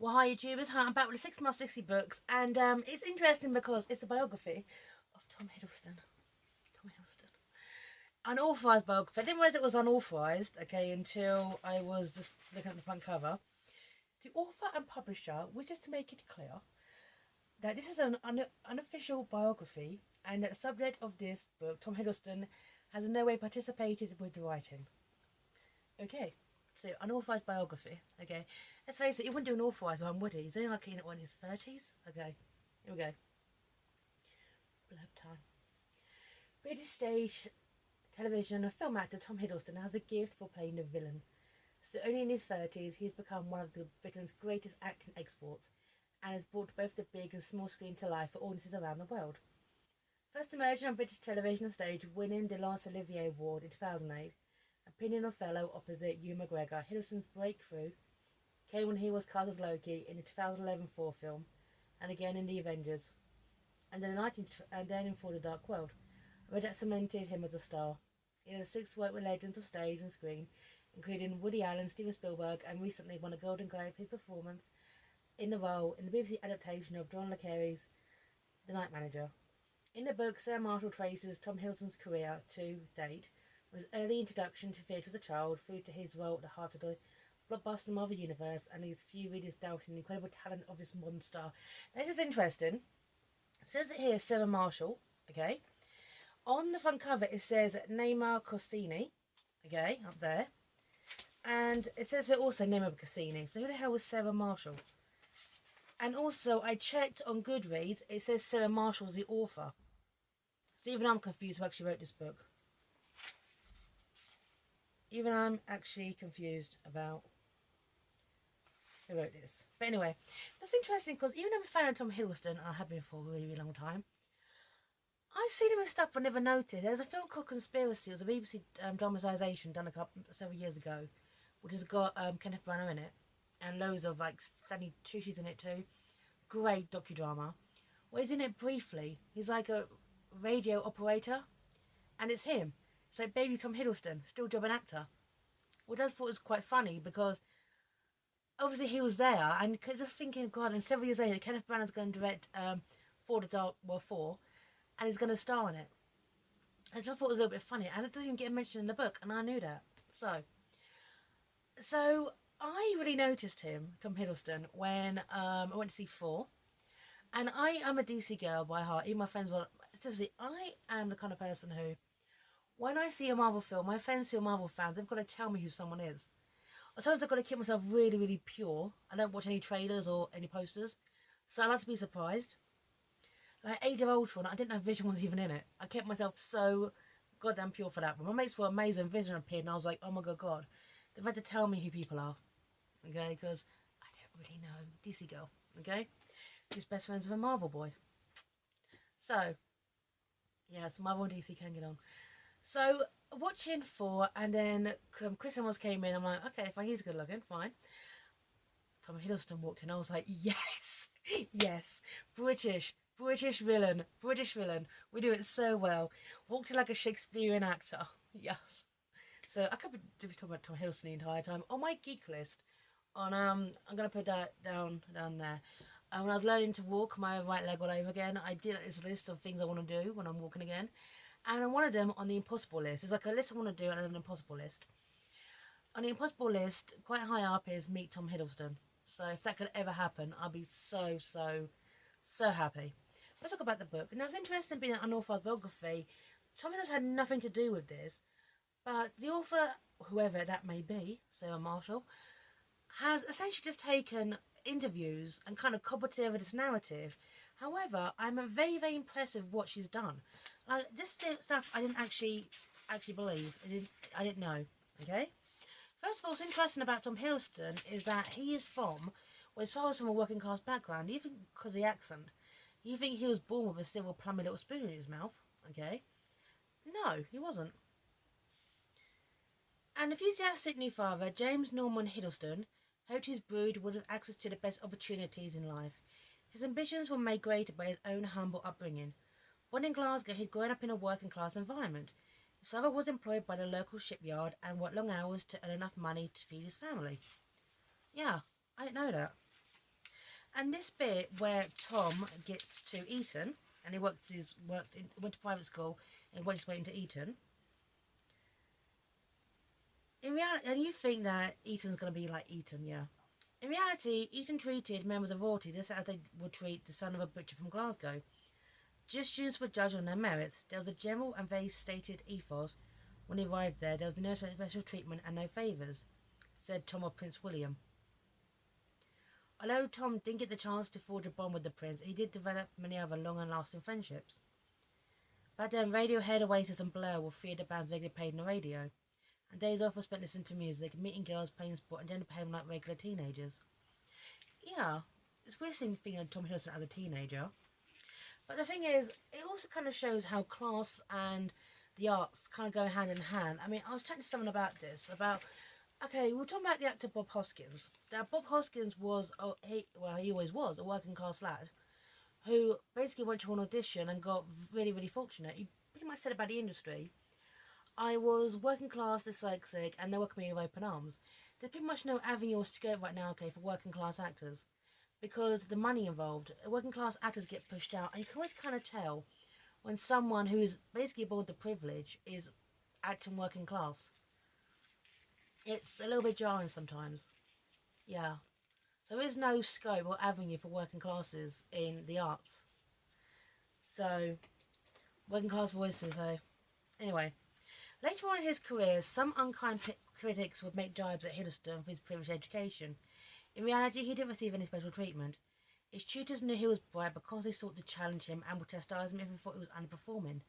Well, hi YouTubers, hi, I'm back with the 6 Must 60 books, and it's interesting because it's a biography of Tom Hiddleston. Tom Hiddleston. Unauthorized biography. I didn't realize it was unauthorized, okay, until I was just looking at the front cover. The author and publisher wishes to make it clear that this is an unofficial biography and that the subject of this book, Tom Hiddleston, has in no way participated with the writing. Okay, so unauthorized biography. Okay, let's face it, he wouldn't do an authorized one, would he? He's only like in his 30s. Okay, here we go. Blurb time. British stage, television, and film actor Tom Hiddleston has a gift for playing the villain. So only in his 30s, he's become one of Britain's greatest acting exports and has brought both the big and small screen to life for audiences around the world. First emerging on British television and stage, winning the Laurence Olivier Award in 2008, appearing on fellow opposite Hugh McGregor, Hiddleston's breakthrough came when he was cast as Loki in the 2011 Thor film, and again in the Avengers, and then in For the Dark World, where that cemented him as a star. He has six worked with legends of stage and screen, including Woody Allen, Steven Spielberg, and recently won a Golden Globe for his performance in the role in the BBC adaptation of John le Carré's The Night Manager. In the book, Sarah Marshall traces Tom Hiddleston's career to date, from his early introduction to theatre as a child through to his role at the heart of the blockbuster Marvel Universe, and leaves few readers doubting the incredible talent of this modern star. This is interesting. It says it here, Sarah Marshall, okay? On the front cover, it says Neymar Corsini, okay, up there. And it says here also Neymar Corsini. So who the hell was Sarah Marshall? And also, I checked on Goodreads, it says Sarah Marshall's the author. So even I'm confused who actually wrote this book. Even I'm actually confused about who wrote this. But anyway, that's interesting because even though I'm a fan of Tom Hiddleston, and I have been for a really, really long time, I've seen him in stuff I never noticed. There's a film called Conspiracy. It was a BBC dramatisation done several years ago, which has got Kenneth Branagh in it, and loads of like Stanley Tucci's in it too. Great docudrama. Well, he's in it briefly. He's like a radio operator, and it's him. It's like baby Tom Hiddleston, still job an actor. Which I thought was quite funny because obviously he was there, and just thinking, God, and several years later, Kenneth Branagh's going to direct For the Dark World 4, and he's going to star in it. And I thought it was a little bit funny, and it doesn't even get mentioned in the book, and I knew that. So I really noticed him, Tom Hiddleston, when I went to see 4. And I am a DC girl by heart. Even my friends were. Seriously, I am the kind of person who, when I see a Marvel film, my friends who are Marvel fans, they've got to tell me who someone is. Sometimes I've got to keep myself really, really pure. I don't watch any trailers or any posters. So I like to be surprised. Like Age of Ultron, I didn't know Vision was even in it. I kept myself so goddamn pure for that. But my mates were amazed when Vision appeared, and I was like, oh my god. They've had to tell me who people are. Okay? Because I don't really know. DC girl. Okay? Who's best friends with a Marvel boy. So, yes, Marvel and DC can get on. So, watching 4, and then Chris Evans came in. I'm like, okay, fine, he's good looking, fine. Tom Hiddleston walked in. I was like, yes, yes, British villain, British villain. We do it so well. Walked in like a Shakespearean actor. Yes. So I could be talking about Tom Hiddleston the entire time. On my geek list, I'm gonna put that down there. When I was learning to walk my right leg all over again, I did this list of things I want to do when I'm walking again, and one of them on the impossible list. There's like a list I want to do and then an impossible list. On the impossible list, quite high up is meet Tom Hiddleston. So if that could ever happen, I'd be so happy. Let's talk about the book. And it was interesting being an unauthorized biography. Tom Hiddleston had nothing to do with this, but the author, whoever that may be, Sarah Marshall, has essentially just taken interviews and kind of cobbled together this narrative. However, I'm very, very impressed with what she's done. Like this stuff, I didn't actually believe. I didn't know. Okay. First of all, what's interesting about Tom Hiddleston is that he is from, well, his father's from a working class background. You think because of the accent, you think he was born with a silver plummy little spoon in his mouth. Okay. No, he wasn't. An enthusiastic new father, James Norman Hiddleston, hoped his brood would have access to the best opportunities in life. His ambitions were made greater by his own humble upbringing. Born in Glasgow, he'd grown up in a working class environment. His father was employed by the local shipyard and worked long hours to earn enough money to feed his family. Yeah, I didn't know that. And this bit where Tom gets to Eton, and he went to private school and worked his way into Eton. In reality, and you think that Eton's going to be like Eton, yeah. In reality, Eton treated members of royalty just as they would treat the son of a butcher from Glasgow. Just students were judged on their merits. There was a general and very stated ethos. When he arrived there, there would be no special treatment and no favours, said Tom of Prince William. Although Tom didn't get the chance to forge a bond with the prince, he did develop many other long and lasting friendships. Back then, Radiohead, Oasis and Blur were three of the bands regularly played on the radio, and days off were spent listening to music, meeting girls, playing sport, and generally behaving like regular teenagers. Yeah, it's weird seeing Tom Hiddleston as a teenager. But the thing is, it also kind of shows how class and the arts kind of go hand in hand. I mean, I was chatting to someone about this, okay, we're talking about the actor Bob Hoskins. Now, Bob Hoskins was, he always was, a working class lad who basically went to an audition and got really, really fortunate. He pretty much said about the industry, I was working class, dyslexic, and they welcomed me with open arms. There's pretty much no avenue or scope right now, okay, for working class actors because the money involved. Working class actors get pushed out, and you can always kind of tell when someone who is basically aboard the privilege is acting working class. It's a little bit jarring sometimes. Yeah. There is no scope or avenue for working classes in the arts. So, working class voices, so. Anyway, later on in his career, some unkind critics would make jibes at Hiddleston for his privileged education. In reality, he didn't receive any special treatment. His tutors knew he was bright but constantly sought to challenge him and would chastise him if he thought he was underperforming.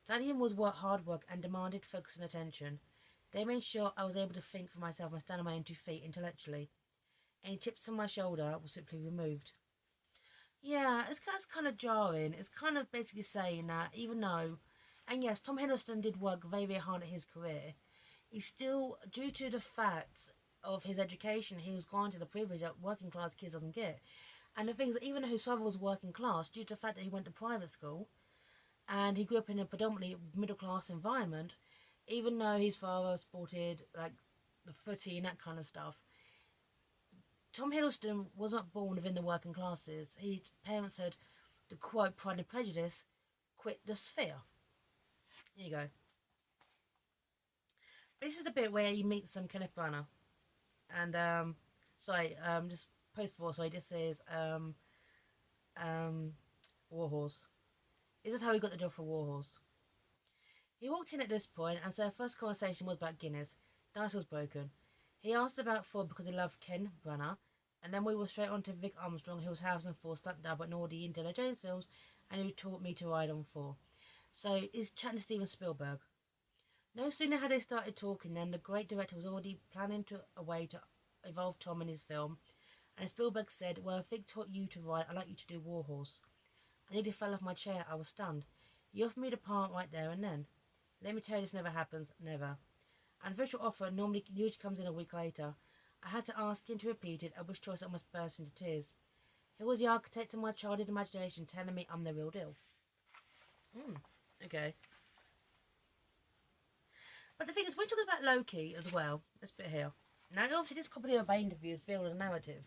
Studying was hard work and demanded focus and attention. They made sure I was able to think for myself and stand on my own 2 feet intellectually. Any chips on my shoulder were simply removed. Yeah, that's kind of jarring. It's kind of basically saying that even though, and yes, Tom Hiddleston did work very, very hard at his career, he still, due to the fact of his education, he was granted a privilege that working class kids doesn't get. And the things that even though his father was working class, due to the fact that he went to private school, and he grew up in a predominantly middle class environment, even though his father sported like the footy and that kind of stuff, Tom Hiddleston was not born within the working classes. His parents said, to quote Pride and Prejudice, quit the sphere. Here you go. This is the bit where he meets Kenneth Branagh. And, just post for, sorry, this is, Warhorse. This is how he got the job for Warhorse. He walked in at this point, and so our first conversation was about Guinness. The ice was broken. He asked about Ford because he loved Ken Branagh, and then we were straight on to Vic Armstrong, who was Harrison Ford's stunt double in all the Indiana Jones films, and who taught me to ride on 4. So he's chatting to Steven Spielberg. No sooner had they started talking than the great director was already planning a way to evolve Tom in his film, and Spielberg said, well, if Vic taught you to ride, I'd like you to do Warhorse. I nearly fell off my chair. I was stunned. He offered me the part right there and then. Let me tell you, this never happens. Never. An official offer normally usually comes in a week later. I had to ask him to repeat it, at which choice I almost burst into tears. He was the architect of my childhood imagination, telling me I'm the real deal. Okay. But the thing is, we're talking about Loki as well. This bit here. Now, obviously, this copy of my interview is building a narrative.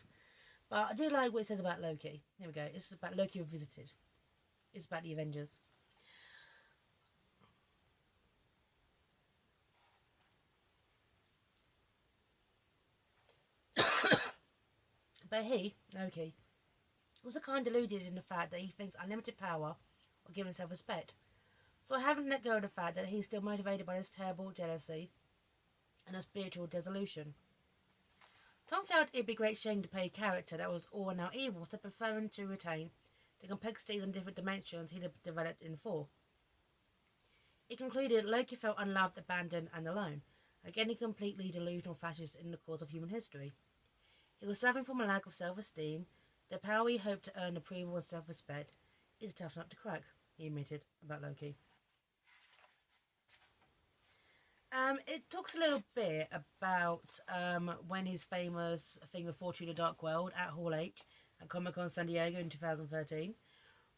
But I do like what it says about Loki. Here we go. This is about Loki Revisited. It's about the Avengers. But he, Loki, also kind of deluded in the fact that he thinks unlimited power will give him self-respect. So I haven't let go of the fact that he's still motivated by this terrible jealousy and a spiritual dissolution. Tom felt it'd be a great shame to play a character that was all now evil, so preferring to retain the complexities and different dimensions he'd developed in 4. He concluded Loki felt unloved, abandoned and alone, again a completely delusional fascist in the course of human history. He was suffering from a lack of self-esteem. The power he hoped to earn approval and self-respect is a tough nut to crack, he admitted about Loki. It talks a little bit about when his famous thing with Fortune the Dark World at Hall H at Comic Con San Diego in 2013,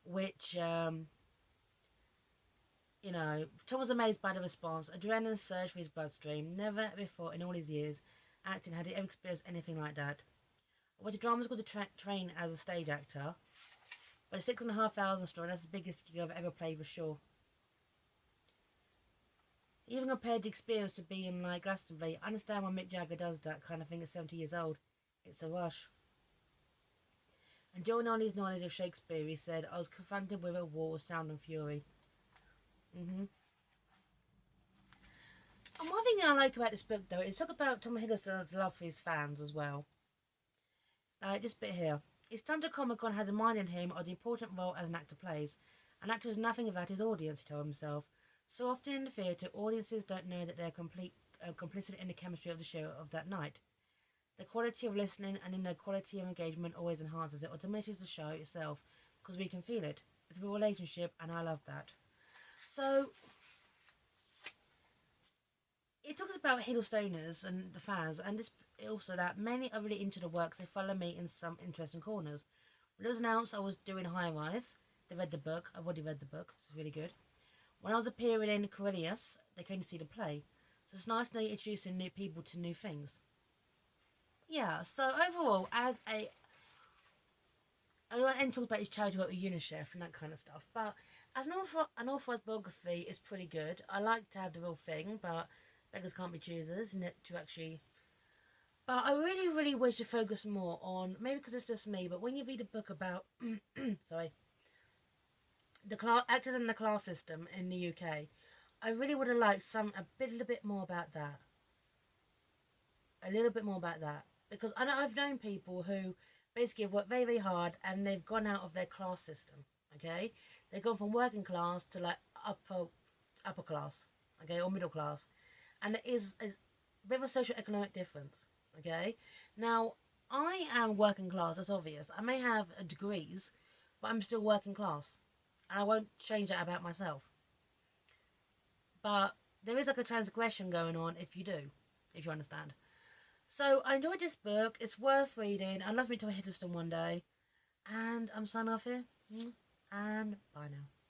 which, Tom was amazed by the response. Adrenaline surged through his bloodstream. Never before in all his years acting had he ever experienced anything like that. I went to drama school to train as a stage actor. But a 6,500 story, that's the biggest gig I've ever played for sure. Even compared the experience to being like Glastonbury, I understand why Mick Jagger does that kind of thing at 70 years old. It's a rush. And drawing on his knowledge of Shakespeare, he said, I was confronted with a war of sound and fury. hmm And one thing I like about this book, though, is talk about Tom Hiddleston's love for his fans as well. Like this bit here. His stand to Comic Con has reminded him of the important role as an actor plays. An actor is nothing without his audience, he told himself. So often in the theatre, audiences don't know that they're complicit in the chemistry of the show of that night. The quality of listening and in the quality of engagement always enhances it or diminishes the show itself because we can feel it. It's a real relationship, and I love that. So it talks about Hiddlestoners and the fans, and this also that many are really into the works. They follow me in some interesting corners. When it was announced I was doing High Rise, they read the book. I've already read the book, so it's really good. When I was appearing in Corellius, they came to see the play. So it's nice now you're introducing new people to new things. Yeah, so overall, as a and talk about his charity work with UNICEF and that kind of stuff. But as an authorized biography is pretty good. I like to have the real thing, but beggars can't be choosers, isn't it? To actually, but I really, really wish to focus more on maybe because it's just me. But when you read a book about, sorry, the actors in the class system in the UK, I really would have liked a little bit more about that. A little bit more about that because I've known people who basically have worked very, very hard and they've gone out of their class system. Okay, they've gone from working class to like upper class, okay, or middle class, and it is a bit of a social economic difference. Okay, now I am working class. That's obvious. I may have degrees, but I'm still working class, and I won't change that about myself. But there is like a transgression going on if you do, if you understand. So I enjoyed this book. It's worth reading. I'd love to meet Tom Hiddleston one day. And I'm signing off here. And bye now.